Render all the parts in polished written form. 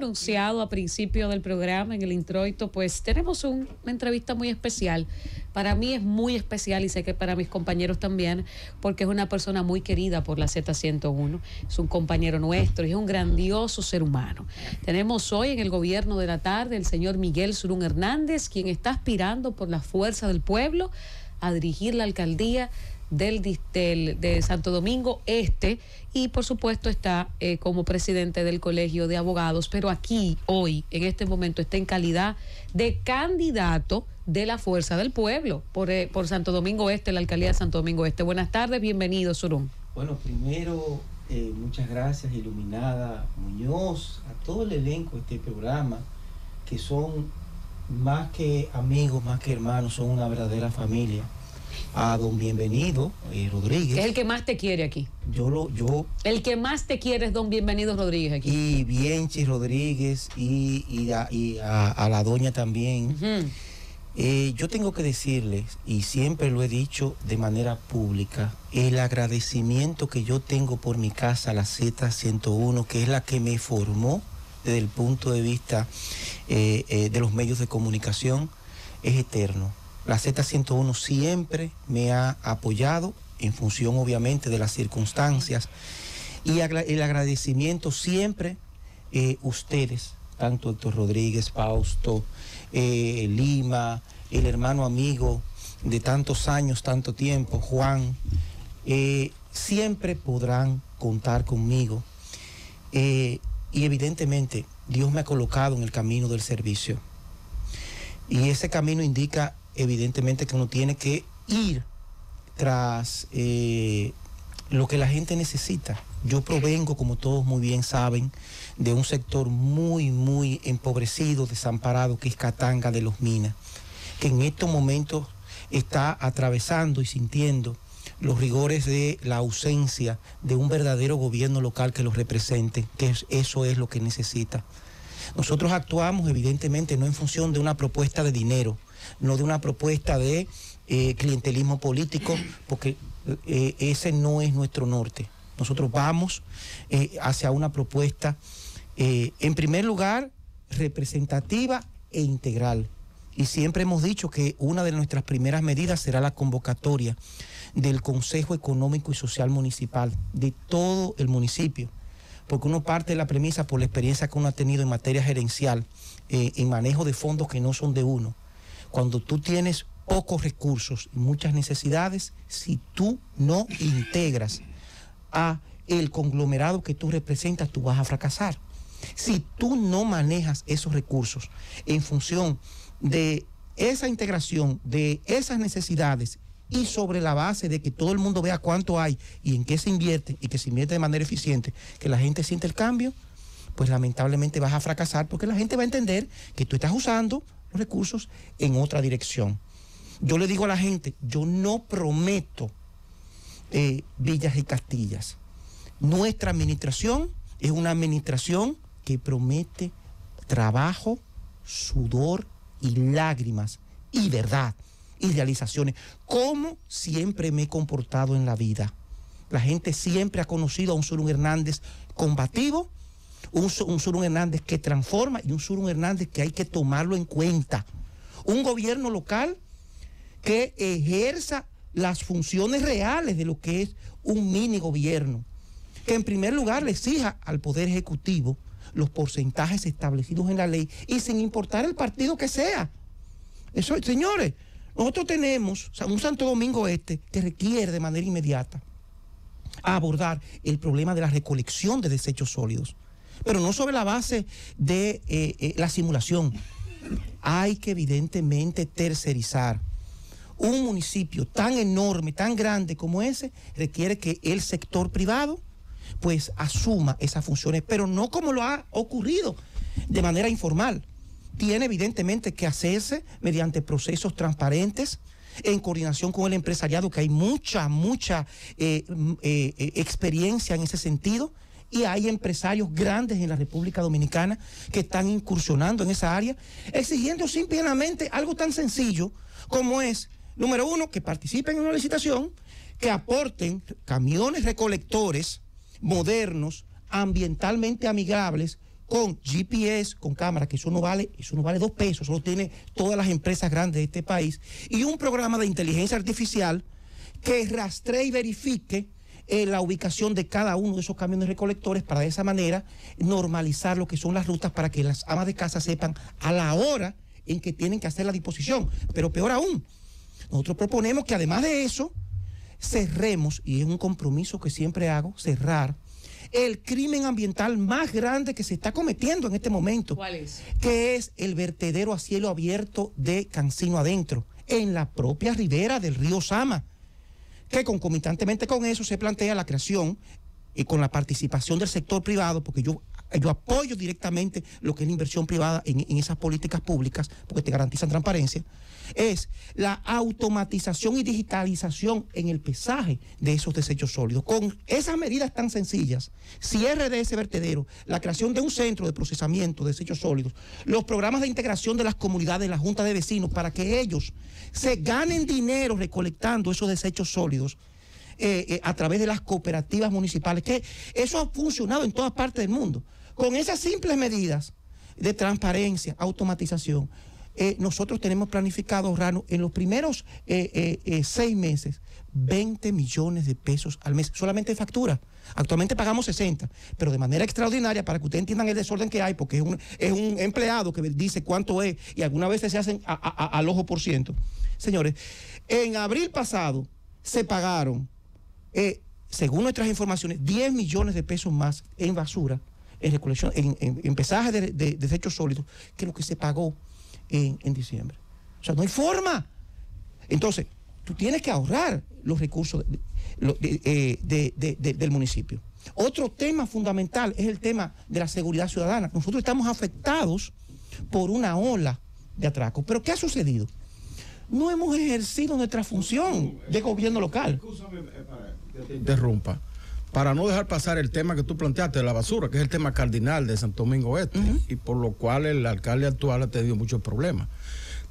anunciado a principio del programa, en el introito, pues tenemos una entrevista muy especial. Para mí es muy especial y sé que para mis compañeros también, porque es una persona muy querida por la Z101. Es un compañero nuestro y es un grandioso ser humano. Tenemos hoy en el gobierno de la tarde el señor Miguel Surún Hernández, quien está aspirando por la fuerza del pueblo a dirigir la alcaldía de Santo Domingo Este, y por supuesto está como presidente del Colegio de Abogados, pero aquí hoy en este momento está en calidad de candidato de la Fuerza del Pueblo por Santo Domingo Este, la alcaldía de Santo Domingo Este. Buenas tardes, bienvenido, Surún. Bueno, primero muchas gracias, Iluminada Muñoz, a todo el elenco de este programa, que son más que amigos, más que hermanos, son una verdadera familia. A don Bienvenido Rodríguez. Es el que más te quiere aquí. El que más te quiere es don Bienvenido Rodríguez aquí. Y Bienchi Rodríguez y a la doña también. Yo tengo que decirles, y siempre lo he dicho de manera pública, el agradecimiento que yo tengo por mi casa, la Z101, que es la que me formó desde el punto de vista de los medios de comunicación, es eterno. La Z101 siempre me ha apoyado en función obviamente de las circunstancias, y el agradecimiento siempre ustedes, tanto Héctor Rodríguez, Fausto, Lima, el hermano amigo de tantos años, tanto tiempo, Juan, siempre podrán contar conmigo, y evidentemente Dios me ha colocado en el camino del servicio, y ese camino indica evidentemente que uno tiene que ir tras lo que la gente necesita. Yo provengo, como todos muy bien saben, de un sector muy empobrecido, desamparado, que es Catanga de los Minas, que en estos momentos está atravesando y sintiendo los rigores de la ausencia de un verdadero gobierno local que los represente, eso es lo que necesita. Nosotros actuamos evidentemente no en función de una propuesta de dinero, no de una propuesta de clientelismo político, porque ese no es nuestro norte. Nosotros vamos hacia una propuesta, en primer lugar, representativa e integral. Y siempre hemos dicho que una de nuestras primeras medidas será la convocatoria del Consejo Económico y Social Municipal de todo el municipio, porque uno parte de la premisa por la experiencia que uno ha tenido en materia gerencial, en manejo de fondos que no son de uno. Cuando tú tienes pocos recursos y muchas necesidades, si tú no integras a el conglomerado que tú representas, tú vas a fracasar. Si tú no manejas esos recursos en función de esa integración, de esas necesidades, y sobre la base de que todo el mundo vea cuánto hay y en qué se invierte, y que se invierte de manera eficiente, que la gente siente el cambio, pues lamentablemente vas a fracasar, porque la gente va a entender que tú estás usando los recursos en otra dirección. Yo le digo a la gente, yo no prometo villas y castillas. Nuestra administración es una administración que promete trabajo, sudor y lágrimas y verdad y realizaciones, como siempre me he comportado en la vida. La gente siempre ha conocido a un Surún Hernández combativo, un Surún Hernández que transforma, y un Surún Hernández que hay que tomarlo en cuenta. Un gobierno local que ejerza las funciones reales de lo que es un mini gobierno, que en primer lugar le exija al Poder Ejecutivo los porcentajes establecidos en la ley y sin importar el partido que sea. Eso, señores, nosotros tenemos un Santo Domingo Este que requiere de manera inmediata abordar el problema de la recolección de desechos sólidos, pero no sobre la base de la simulación. Hay que evidentemente tercerizar. Un municipio tan enorme, tan grande como ese, requiere que el sector privado pues asuma esas funciones, pero no como lo ha ocurrido de manera informal. Tiene evidentemente que hacerse mediante procesos transparentes, en coordinación con el empresariado, que hay mucha experiencia en ese sentido, y hay empresarios grandes en la República Dominicana que están incursionando en esa área, exigiendo simplemente algo tan sencillo como es, número uno, que participen en una licitación, que aporten camiones recolectores modernos, ambientalmente amigables, con GPS, con cámara, que eso no vale 2 pesos, eso lo tienen todas las empresas grandes de este país, y un programa de inteligencia artificial que rastree y verifique la ubicación de cada uno de esos camiones recolectores para de esa manera normalizar lo que son las rutas para que las amas de casa sepan a la hora en que tienen que hacer la disposición. Pero peor aún, nosotros proponemos que además de eso, cerremos, y es un compromiso que siempre hago, cerrar el crimen ambiental más grande que se está cometiendo en este momento. ¿Cuál es? Que es el vertedero a cielo abierto de Cancino Adentro, en la propia ribera del río Sama, que concomitantemente con eso se plantea la creación y con la participación del sector privado, porque yo apoyo directamente lo que es la inversión privada en esas políticas públicas, porque te garantizan transparencia, es la automatización y digitalización en el pesaje de esos desechos sólidos. Con esas medidas tan sencillas, cierre de ese vertedero, la creación de un centro de procesamiento de desechos sólidos, los programas de integración de las comunidades, la junta de vecinos, para que ellos se ganen dinero recolectando esos desechos sólidos, a través de las cooperativas municipales, que eso ha funcionado en todas partes del mundo. Con esas simples medidas de transparencia, automatización, nosotros tenemos planificado ahorrarnos en los primeros 6 meses 20 millones de pesos al mes, solamente de factura. Actualmente pagamos 60, pero de manera extraordinaria, para que ustedes entiendan el desorden que hay, porque es un empleado que dice cuánto es, y algunas veces se hacen al ojo por ciento. Señores, en abril pasado se pagaron, según nuestras informaciones, 10 millones de pesos más en basura, en recolección, en pesaje de desechos sólidos, que lo que se pagó en diciembre. O sea, no hay forma. Entonces, tú tienes que ahorrar los recursos del municipio. Otro tema fundamental es el tema de la seguridad ciudadana. Nosotros estamos afectados por una ola de atracos. ¿Pero qué ha sucedido? No hemos ejercido nuestra función de gobierno local. Escúchame para que te interrumpa. Para no dejar pasar el tema que tú planteaste de la basura, que es el tema cardinal de Santo Domingo Este, y por lo cual el alcalde actual ha tenido muchos problemas.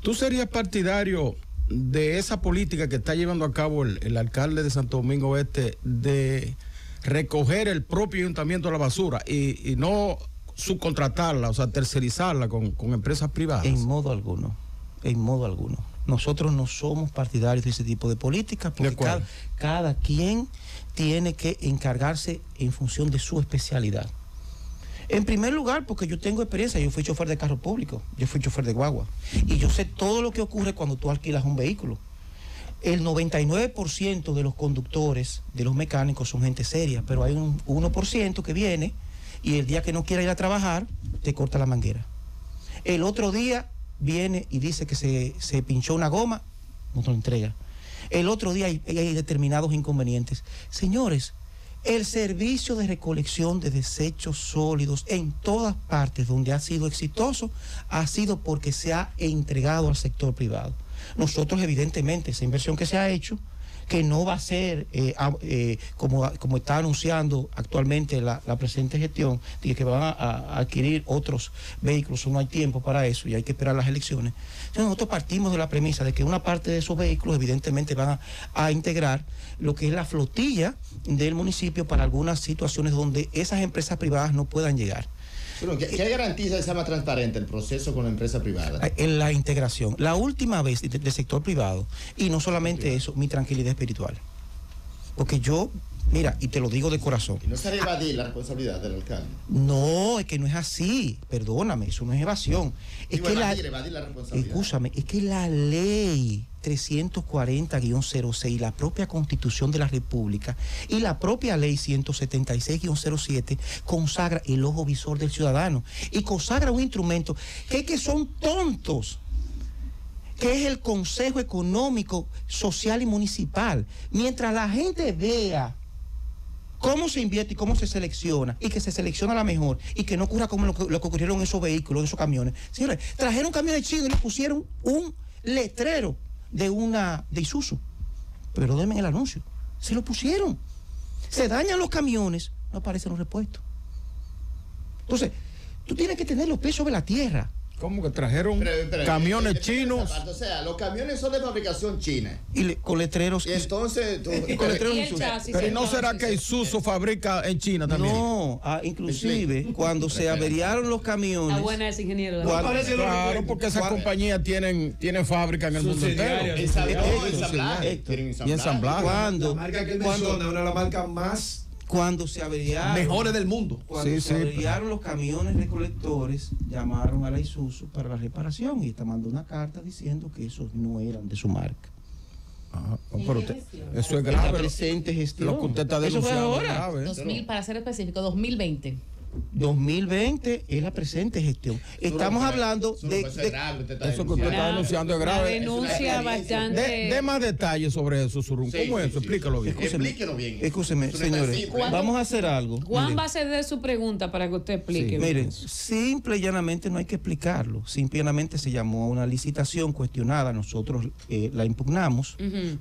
¿Tú serías partidario de esa política que está llevando a cabo el alcalde de Santo Domingo Este de recoger el propio ayuntamiento de la basura y no subcontratarla, o sea, tercerizarla con empresas privadas? En modo alguno, en modo alguno. Nosotros no somos partidarios de ese tipo de políticas, porque cada quien tiene que encargarse en función de su especialidad. En primer lugar, porque yo tengo experiencia, yo fui chofer de carro público, yo fui chofer de guagua, y yo sé todo lo que ocurre cuando tú alquilas un vehículo. El 99% de los conductores, de los mecánicos, son gente seria, pero hay un 1% que viene y el día que no quiera ir a trabajar, te corta la manguera. El otro día viene y dice que se pinchó una goma, no te lo entrega. El otro día hay determinados inconvenientes. Señores, el servicio de recolección de desechos sólidos en todas partes donde ha sido exitoso ha sido porque se ha entregado al sector privado. Nosotros, evidentemente, esa inversión que se ha hecho, que no va a ser como está anunciando actualmente la presente gestión, de que van a adquirir otros vehículos, no hay tiempo para eso y hay que esperar las elecciones. Entonces nosotros partimos de la premisa de que una parte de esos vehículos evidentemente van a integrar lo que es la flotilla del municipio para algunas situaciones donde esas empresas privadas no puedan llegar. Bueno, ¿qué garantiza que sea más transparente el proceso con la empresa privada? En la integración. La última vez del sector privado, y no solamente eso, mi tranquilidad espiritual. Porque yo, mira, y te lo digo de corazón. ¿Y no sería evadir la responsabilidad del alcalde? No, es que no es así. Perdóname, eso no es evasión. Es que evadir la responsabilidad. Escúchame, es que la ley 340-06, la propia Constitución de la República y la propia ley 176-07 consagra el ojo visor del ciudadano y consagra un instrumento que son tontos, que es el Consejo Económico, Social y Municipal. Mientras la gente vea cómo se invierte y cómo se selecciona, y que se selecciona la mejor, y que no ocurra como lo que ocurrieron en esos vehículos, en esos camiones. Señores, trajeron camiones chinos y le pusieron un letrero de Isuzu, pero denme el anuncio, se lo pusieron, se dañan los camiones, no aparecen los repuestos. Entonces, tú tienes que tener los pies sobre la tierra ¿Cómo que trajeron camiones chinos? O sea, los camiones son de fabricación china. Y con letreros. Y entonces. con letreros Y el Isuzu. chasis, Pero el ¿no será chasis. que Isuzu fabrica en China también? No, inclusive cuando se averiaron los camiones. Está buena ese ingeniero. Claro, porque esas compañías tienen fábrica en el mundo entero. Ensamblaje. Y ensamblaje. Cuando, La marca que él menciona, una de las marcas más cuando se averiaron. mejores del mundo. Cuando se averiaron los camiones recolectores, llamaron a la Isuzu para la reparación y esta mandó una carta diciendo que esos no eran de su marca. Ajá. Pero eso es La grave. presente gestión. Lo que usted está Eso fue denunciando es ahora. grave. 2000, para ser específico, 2020. 2020 es la presente gestión. Estamos hablando de Eso que usted está denunciando es Una grave. denuncia bastante. De más detalles sobre eso, Surún. ¿Cómo es eso? Explícalo bien. Explíquelo bien. Escúcheme, Eso no es señores, tan simple. vamos a hacer algo. Juan Miren. va a ceder su pregunta para que usted explique. Miren, simple y llanamente no hay que explicarlo. Simple y llanamente se llamó a una licitación cuestionada. Nosotros la impugnamos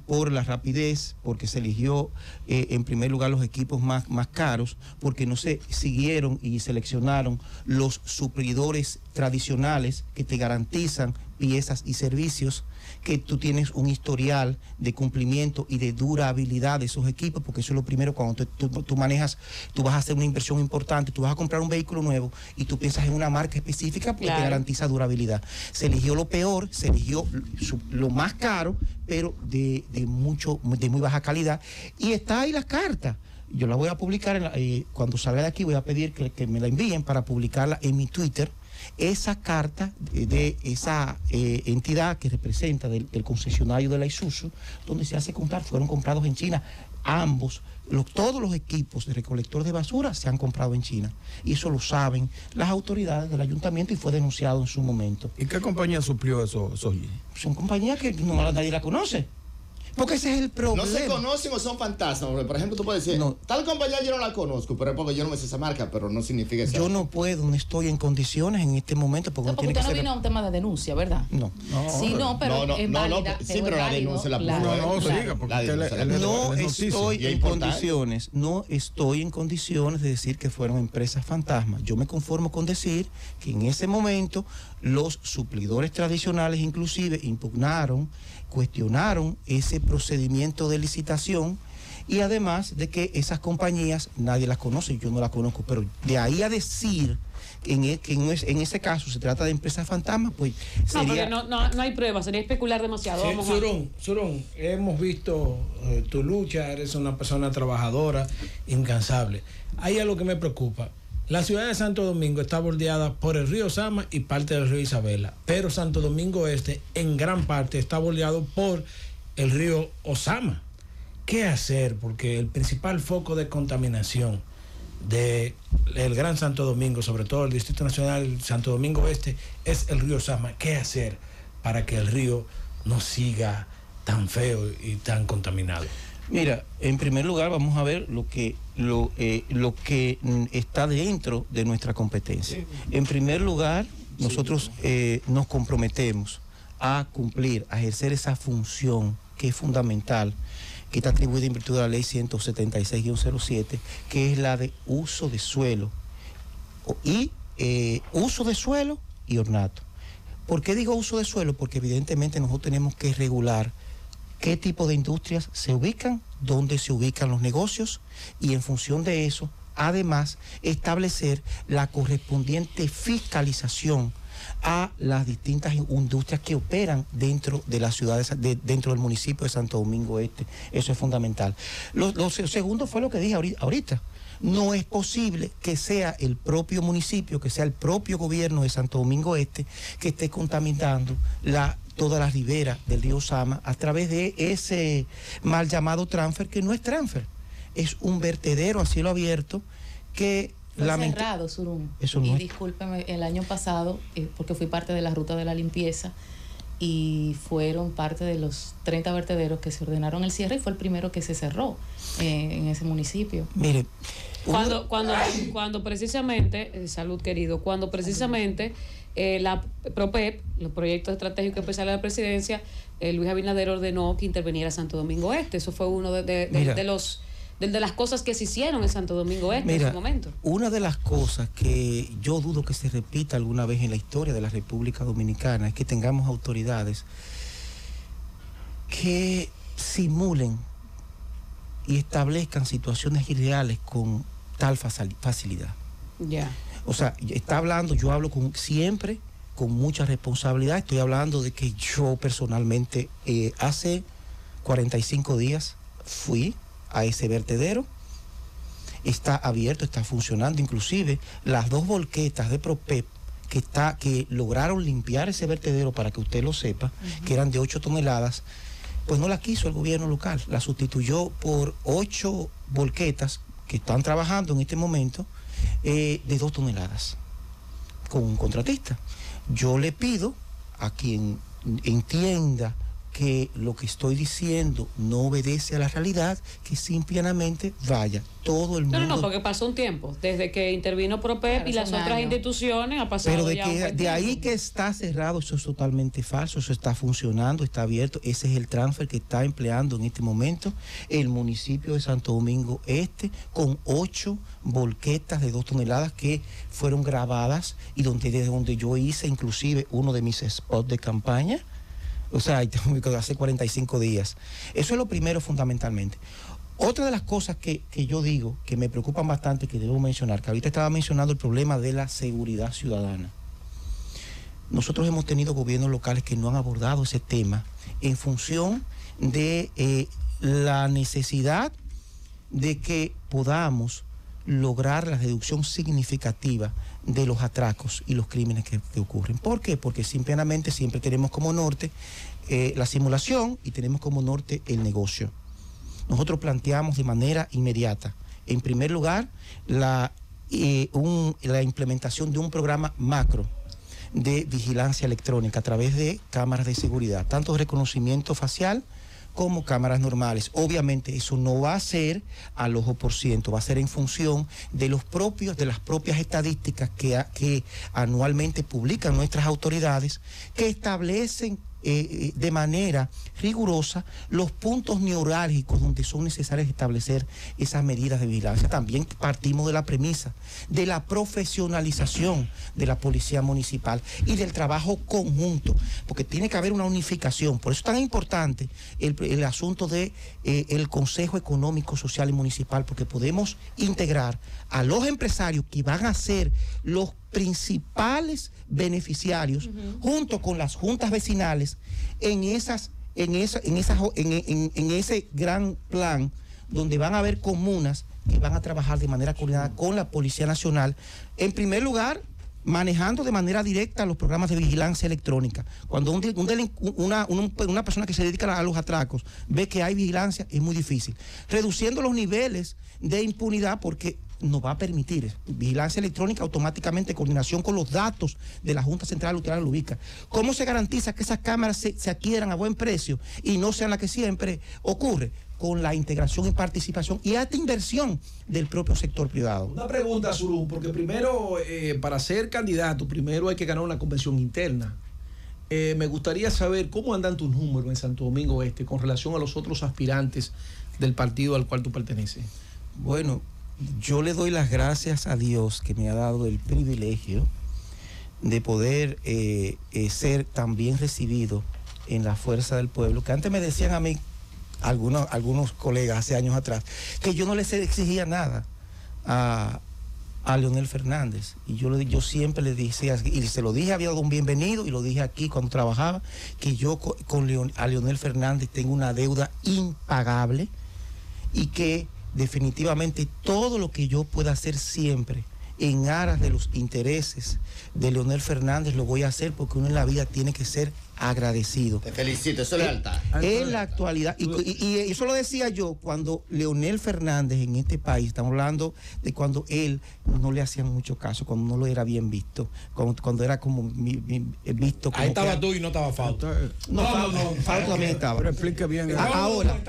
por la rapidez, porque se eligió en primer lugar los equipos más caros, porque no se siguieron y seleccionaron los suplidores tradicionales que te garantizan piezas y servicios, que tú tienes un historial de cumplimiento y de durabilidad de esos equipos, porque eso es lo primero cuando tú manejas, tú vas a hacer una inversión importante, tú vas a comprar un vehículo nuevo y tú piensas en una marca específica porque te garantiza durabilidad. Se eligió lo peor, se eligió lo más caro, pero de muy baja calidad, y está ahí la carta. Yo la voy a publicar, cuando salga de aquí voy a pedir que me la envíen para publicarla en mi Twitter. Esa carta de esa entidad que representa del concesionario de la Isuzu, donde se hace comprar, fueron comprados en China. Ambos, todos los equipos de recolector de basura se han comprado en China. Y eso lo saben las autoridades del ayuntamiento y fue denunciado en su momento. ¿Y qué compañía suplió esos jeeps? Son compañías que nadie la conoce. Porque ese es el problema. No se conocen o son fantasmas. Por ejemplo, tú puedes decir, No. tal compañía yo no la conozco, pero es porque yo no me sé esa marca, pero no significa que sea. Yo no puedo, no estoy en condiciones en este momento porque No, no porque tiene usted que no ser. vino a un tema de denuncia, ¿verdad? No. Sí, no, pero es válida. sí, pero la denuncia la puso No, él. siga, porque La usted denuncia la él es No noticia. estoy Y es en importante. condiciones, no estoy en condiciones de decir que fueron empresas fantasmas. Yo me conformo con decir que en ese momento los suplidores tradicionales inclusive impugnaron, cuestionaron ese procedimiento de licitación, y además de que esas compañías nadie las conoce, yo no las conozco, pero de ahí a decir que en ese caso se trata de empresas fantasmas, pues No, sería... porque no hay pruebas, sería especular demasiado. Vamos a... Surún, hemos visto tu lucha, eres una persona trabajadora, incansable. Hay algo que me preocupa. La ciudad de Santo Domingo está bordeada por el río Sama y parte del río Isabela, pero Santo Domingo Este en gran parte está bordeado por el río Osama. ¿Qué hacer? Porque el principal foco de contaminación del Gran Santo Domingo, sobre todo el Distrito Nacional Santo Domingo Este, es el río Sama. ¿Qué hacer para que el río no siga tan feo y tan contaminado? Mira, en primer lugar vamos a ver lo que está dentro de nuestra competencia. En primer lugar, nosotros nos comprometemos a cumplir, a ejercer esa función que es fundamental, que está atribuida en virtud de la ley 176-07, que es la de uso de suelo y uso de suelo y ornato. ¿Por qué digo uso de suelo? Porque evidentemente nosotros tenemos que regular qué tipo de industrias se ubican, dónde se ubican los negocios, y en función de eso, además, establecer la correspondiente fiscalización a las distintas industrias que operan dentro de las ciudades, dentro del municipio de Santo Domingo Este. Eso es fundamental. Lo segundo fue lo que dije ahorita. No es posible que sea el propio municipio, que sea el propio gobierno de Santo Domingo Este que esté contaminando toda la ribera del río Sama a través de ese mal llamado transfer, que no es transfer, es un vertedero a cielo abierto que Fue cerrado, Surún. Eso no y es. discúlpeme, el año pasado, porque fui parte de la ruta de la limpieza, y fueron parte de los 30 vertederos que se ordenaron el cierre, y fue el primero que se cerró en ese municipio. Mire, Cuando precisamente, salud querido, cuando precisamente la PROPEP, los proyectos estratégicos especiales de la presidencia, Luis Abinader ordenó que interviniera Santo Domingo Este. Eso fue uno de de las cosas que se hicieron en Santo Domingo Este en Mira, su momento. una de las cosas que yo dudo que se repita alguna vez en la historia de la República Dominicana es que tengamos autoridades que simulen y establezcan situaciones irreales con tal facilidad. Ya. O sea, yo hablo siempre con mucha responsabilidad. Estoy hablando de que yo personalmente hace 45 días fui a ese vertedero. Está abierto, está funcionando. Inclusive las 2 volquetas de Propep que lograron limpiar ese vertedero, para que usted lo sepa, que eran de 8 toneladas, pues no la quiso el gobierno local. La sustituyó por 8 volquetas que están trabajando en este momento de 2 toneladas con un contratista. Yo le pido a quien entienda que lo que estoy diciendo no obedece a la realidad, que simplemente vaya todo el mundo. No, porque pasó un tiempo, desde que intervino Propep y las otras instituciones ha pasado. Pero ya un buen de ahí tiempo. que está cerrado, eso es totalmente falso, eso está funcionando, está abierto. Ese es el transfer que está empleando en este momento el municipio de Santo Domingo Este, con 8 volquetas de 2 toneladas que fueron grabadas y desde donde yo hice inclusive uno de mis spots de campaña. O sea, hace 45 días. Eso es lo primero, fundamentalmente. Otra de las cosas que yo digo, que me preocupan bastante, que debo mencionar, que ahorita estaba mencionando el problema de la seguridad ciudadana. Nosotros hemos tenido gobiernos locales que no han abordado ese tema en función de la necesidad de que podamos lograr la reducción significativa de los atracos y los crímenes que ocurren. ¿Por qué? Porque simplemente siempre tenemos como norte la simulación y tenemos como norte el negocio. Nosotros planteamos de manera inmediata, en primer lugar, la implementación de un programa macro de vigilancia electrónica a través de cámaras de seguridad, tanto reconocimiento facial como cámaras normales. Obviamente eso no va a ser al ojo por ciento, va a ser en función de las propias estadísticas que anualmente publican nuestras autoridades, que establecen de manera rigurosa los puntos neurálgicos donde son necesarias establecer esas medidas de vigilancia. También partimos de la premisa de la profesionalización de la policía municipal y del trabajo conjunto, porque tiene que haber una unificación. Por eso es tan importante el asunto de el Consejo Económico, Social y Municipal, porque podemos integrar a los empresarios que van a ser los principales beneficiarios, junto con las juntas vecinales, en ese gran plan donde van a haber comunas que van a trabajar de manera coordinada con la Policía Nacional. En primer lugar, manejando de manera directa los programas de vigilancia electrónica. Cuando una persona que se dedica a los atracos ve que hay vigilancia, es muy difícil. Reduciendo los niveles de impunidad, porque nos va a permitir vigilancia electrónica automáticamente, coordinación con los datos de la Junta Central Electoral lo ubica. ¿Cómo se garantiza que esas cámaras se adquieran a buen precio y no sean las que siempre ocurre? Con la integración y participación y alta inversión del propio sector privado. Una pregunta, Zulú, porque primero, para ser candidato, primero hay que ganar una convención interna. Me gustaría saber cómo andan tus números en Santo Domingo Este con relación a los otros aspirantes del partido al cual tú perteneces. Bueno, yo le doy las gracias a Dios que me ha dado el privilegio de poder ser tan bien recibido en la Fuerza del Pueblo, que antes me decían a mí, algunos colegas hace años atrás, que yo no les exigía nada a Leonel Fernández. Y yo siempre le decía, y se lo dije, había dado un bienvenido, y lo dije aquí cuando trabajaba, que yo a Leonel Fernández tengo una deuda impagable y que definitivamente todo lo que yo pueda hacer siempre en aras de los intereses de Leonel Fernández lo voy a hacer, porque uno en la vida tiene que ser agradecido. Te felicito, eso es lealtad. En la actualidad, y eso lo decía yo cuando Leonel Fernández en este país, estamos hablando de cuando él no le hacían mucho caso, cuando no lo era bien visto, cuando era como visto como ahí estaba que, tú y no estaba Fausto. no, Fausto también estaba. Pero explique bien. Ahora,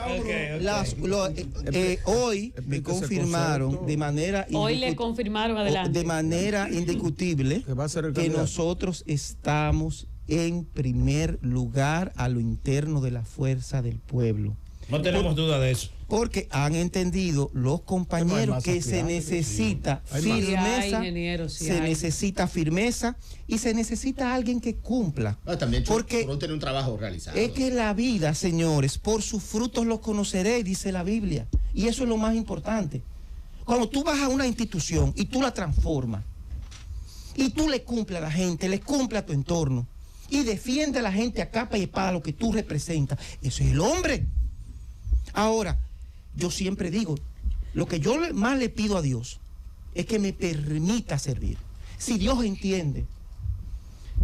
Okay. hoy me Explique ese confirmaron concepto. de manera Hoy le confirmaron, adelante. de manera indiscutible Que va a ser el que candidato. nosotros estamos en primer lugar a lo interno de la Fuerza del Pueblo. No tenemos duda de eso. porque han entendido los compañeros que se necesita firmeza, se necesita firmeza y se necesita alguien que cumpla. También porque tiene un trabajo realizado. Es que la vida, señores, por sus frutos los conoceréis, dice la Biblia. Y eso es lo más importante. Cuando tú vas a una institución y tú la transformas, y tú le cumples a la gente, le cumples a tu entorno, y defiende a la gente a capa y espada lo que tú representas, eso es el hombre. Ahora, yo siempre digo, lo que yo más le pido a Dios es que me permita servir. Si Dios entiende,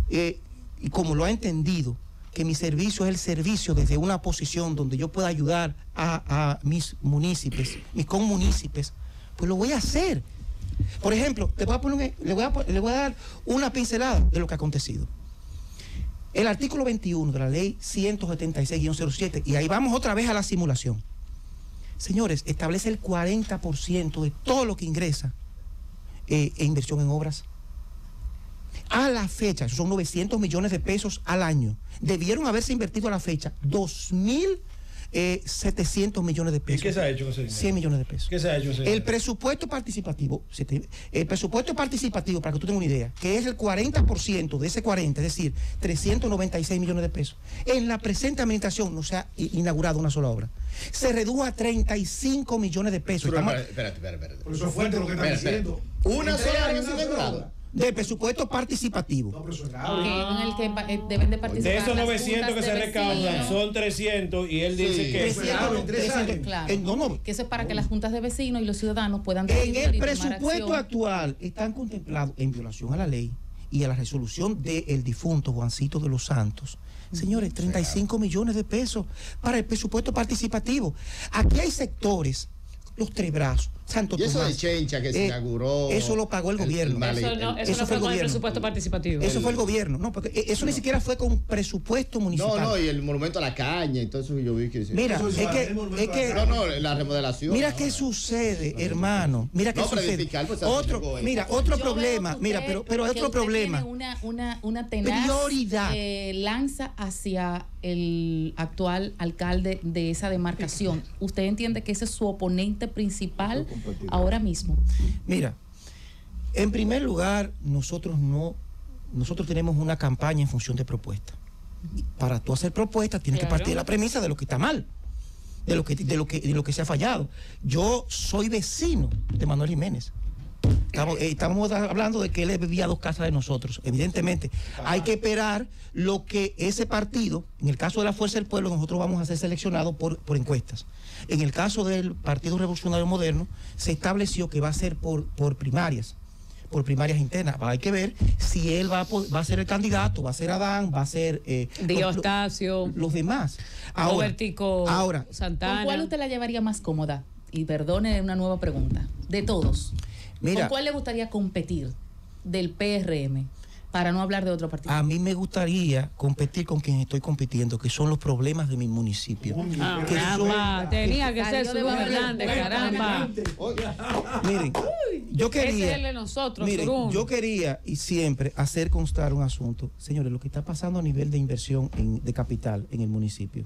y como lo ha entendido, que mi servicio es el servicio desde una posición donde yo pueda ayudar a mis municipios, mis conmunícipes, pues lo voy a hacer. Por ejemplo, le voy a dar una pincelada de lo que ha acontecido. El artículo 21 de la ley 176-07, y ahí vamos otra vez a la simulación. Señores, establece el 40% de todo lo que ingresa en inversión en obras. A la fecha, esos son 900 millones de pesos al año. Debieron haberse invertido a la fecha 2.700 millones de pesos. ¿Y qué se ha hecho con ese dinero? 100 millones de pesos. ¿Qué se ha hecho con ese dinero? El presupuesto participativo, para que tú tengas una idea, que es el 40% de ese 40, es decir, 396 millones de pesos. En la presente administración no se ha inaugurado una sola obra. Se redujo a 35 millones de pesos. Espérate. Por eso es fuerte lo que están diciendo. Una sola vez inaugurada. De presupuesto participativo. En el que deben de participar. De esos 900 que se recaudan, son 300 y él dice que 300, claro. Que eso es para que las juntas de vecinos y los ciudadanos puedan en el presupuesto actual están contemplados en violación a la ley y a la resolución del difunto Juancito de los Santos. Señores, 35 millones de pesos para el presupuesto participativo. Aquí hay sectores, los Tres Brazos, Santo Tomás. Y eso de Chencha que se inauguró. Eso lo pagó el gobierno. Eso no fue con el presupuesto participativo. Eso fue el gobierno. No, porque eso ni siquiera fue con presupuesto municipal. No, y el monumento a la caña, entonces yo vi que... Mira, es que... No, la remodelación. Mira qué sucede, hermano. Mira qué sucede. Otro problema. Mira, pero hay otro problema. Tiene una tenaz prioridad. Lanza hacia el actual alcalde de esa demarcación. ¿Usted entiende que ese es su oponente principal ahora mismo? Mira, en primer lugar, nosotros tenemos una campaña en función de propuestas. Para tú hacer propuestas tienes que partir de la premisa de lo que está mal, de lo que se ha fallado. Yo soy vecino de Manuel Jiménez. Estamos hablando de que él vivía a 2 casas de nosotros. Evidentemente, hay que esperar lo que ese partido, en el caso de la Fuerza del Pueblo, nosotros vamos a ser seleccionados por encuestas. En el caso del Partido Revolucionario Moderno, se estableció que va a ser por primarias internas. Hay que ver si él va a ser el candidato, va a ser Adán, va a ser Diostasio, los demás. Ahora, Santana. ¿Con cuál usted la llevaría más cómoda? Y perdone una nueva pregunta. De todos. Mira, ¿con cuál le gustaría competir del PRM? Para no hablar de otro partido. A mí me gustaría competir con quien estoy compitiendo, que son los problemas de mi municipio. Tenía que ser su Hernández, caramba. Miren, yo quería... Ese es el de nosotros, miren, yo quería y siempre hacer constar un asunto. Señores, lo que está pasando a nivel de inversión de capital en el municipio.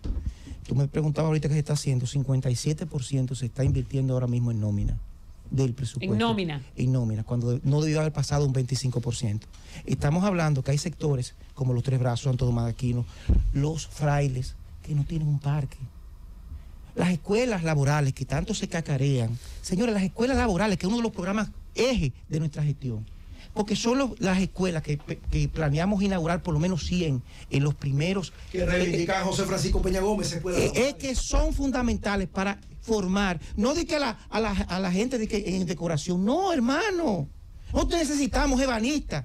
Tú me preguntabas ahorita qué se está haciendo. 57% se está invirtiendo ahora mismo en nómina del presupuesto. En nómina, cuando no debió haber pasado un 25%. Estamos hablando que hay sectores como los Tres Brazos, Santo Tomás de Aquino, los frailes, que no tienen un parque. Las escuelas laborales que tanto se cacarean. Señores, las escuelas laborales, que es uno de los programas eje de nuestra gestión. Porque son las escuelas que planeamos inaugurar por lo menos 100 en los primeros. Que reivindica José Francisco Peña Gómez se puede. Es que son fundamentales para formar, no de que a la gente de que en decoración, no, hermano. Nosotros necesitamos ebanistas,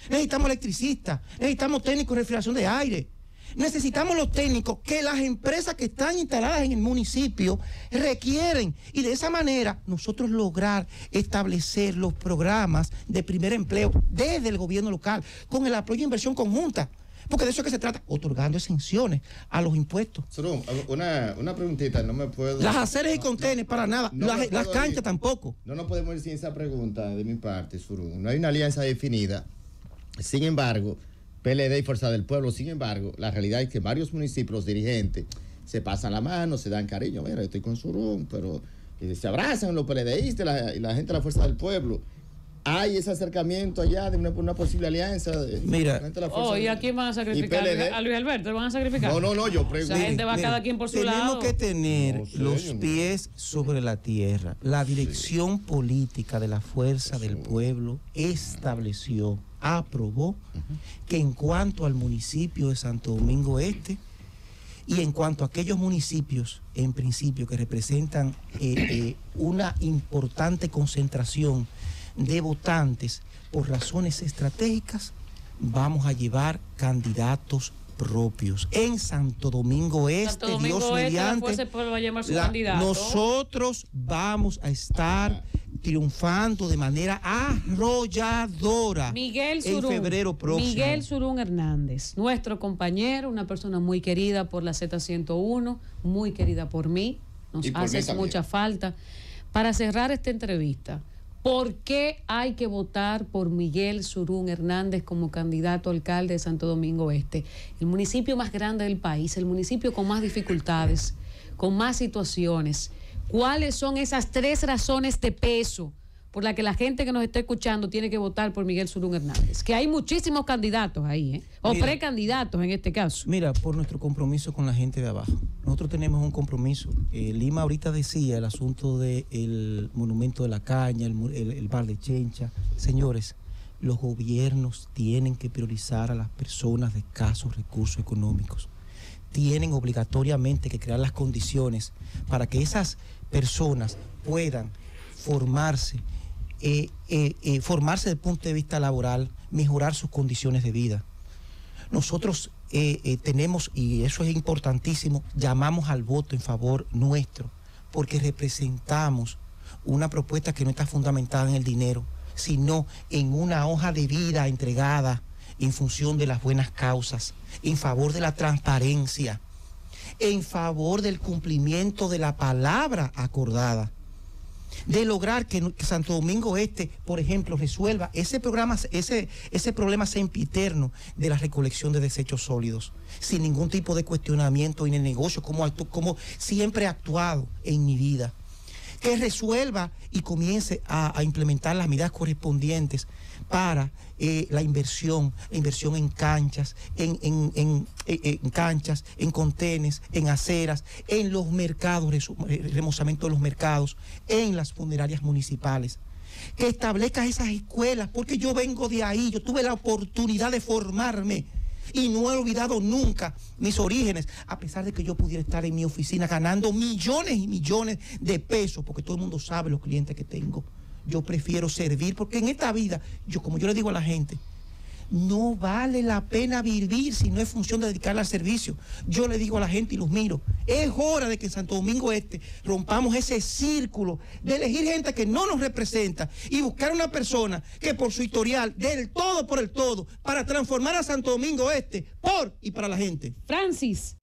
necesitamos electricistas, necesitamos técnicos de refrigeración de aire. Necesitamos los técnicos que las empresas que están instaladas en el municipio requieren, y de esa manera nosotros lograr establecer los programas de primer empleo desde el gobierno local con el apoyo de inversión conjunta, porque de eso es que se trata, otorgando exenciones a los impuestos. Surún, una preguntita, no me puedo... Las aceras y contenes para nada, las canchas tampoco. No nos podemos ir sin esa pregunta de mi parte, Surún. No hay una alianza definida, sin embargo... PLD y Fuerza del Pueblo. Sin embargo, la realidad es que varios municipios, los dirigentes, se pasan la mano, se dan cariño. Mira, yo estoy con Surún, pero se abrazan los PLDistas y la gente de la Fuerza del Pueblo. Hay ese acercamiento allá de una posible alianza. Mira, ¿y a quién van a sacrificar? ¿A Luis Alberto lo van a sacrificar? No, yo pregunto. La gente va cada quien por su lado. Tenemos que tener los pies sobre la tierra. La dirección política de la Fuerza del Pueblo estableció, aprobó, que en cuanto al municipio de Santo Domingo Este y en cuanto a aquellos municipios, en principio, que representan una importante concentración de votantes por razones estratégicas, vamos a llevar candidatos propios. En Santo Domingo Este, Dios mediante, nosotros vamos a estar triunfando de manera arrolladora Miguel Surún, en febrero próximo. Miguel Surún Hernández, nuestro compañero, una persona muy querida por la Z101, muy querida por mí, nos hace mucha falta. Para cerrar esta entrevista, ¿por qué hay que votar por Miguel Surún Hernández como candidato a alcalde de Santo Domingo Este? El municipio más grande del país, el municipio con más dificultades, con más situaciones. ¿Cuáles son esas 3 razones de peso por las que la gente que nos está escuchando tiene que votar por Miguel Surún Hernández? Que hay muchísimos candidatos ahí, o precandidatos en este caso. Mira, por nuestro compromiso con la gente de abajo. Nosotros tenemos un compromiso. Lima ahorita decía el asunto del monumento de la caña, el bar de Chencha. Señores, los gobiernos tienen que priorizar a las personas de escasos recursos económicos. Tienen obligatoriamente que crear las condiciones para que esas personas puedan formarse desde el punto de vista laboral, mejorar sus condiciones de vida. Nosotros tenemos, y eso es importantísimo, llamamos al voto en favor nuestro, porque representamos una propuesta que no está fundamentada en el dinero, sino en una hoja de vida entregada en función de las buenas causas, en favor de la transparencia, en favor del cumplimiento de la palabra acordada, de lograr que Santo Domingo Este, por ejemplo, resuelva ese problema sempiterno de la recolección de desechos sólidos, sin ningún tipo de cuestionamiento en el negocio, como siempre he actuado en mi vida. Que resuelva y comience a implementar las medidas correspondientes para la inversión en canchas, en canchas, en contenes, en aceras, en los mercados, remozamiento de los mercados, en las funerarias municipales. Que establezca esas escuelas, porque yo vengo de ahí, yo tuve la oportunidad de formarme y no he olvidado nunca mis orígenes, a pesar de que yo pudiera estar en mi oficina ganando millones y millones de pesos, porque todo el mundo sabe los clientes que tengo. Yo prefiero servir, porque en esta vida, como yo le digo a la gente, no vale la pena vivir si no es función de dedicarla al servicio. Yo le digo a la gente y los miro, es hora de que en Santo Domingo Este rompamos ese círculo de elegir gente que no nos representa y buscar una persona que por su historial, del todo por el todo, para transformar a Santo Domingo Este por y para la gente. Francis.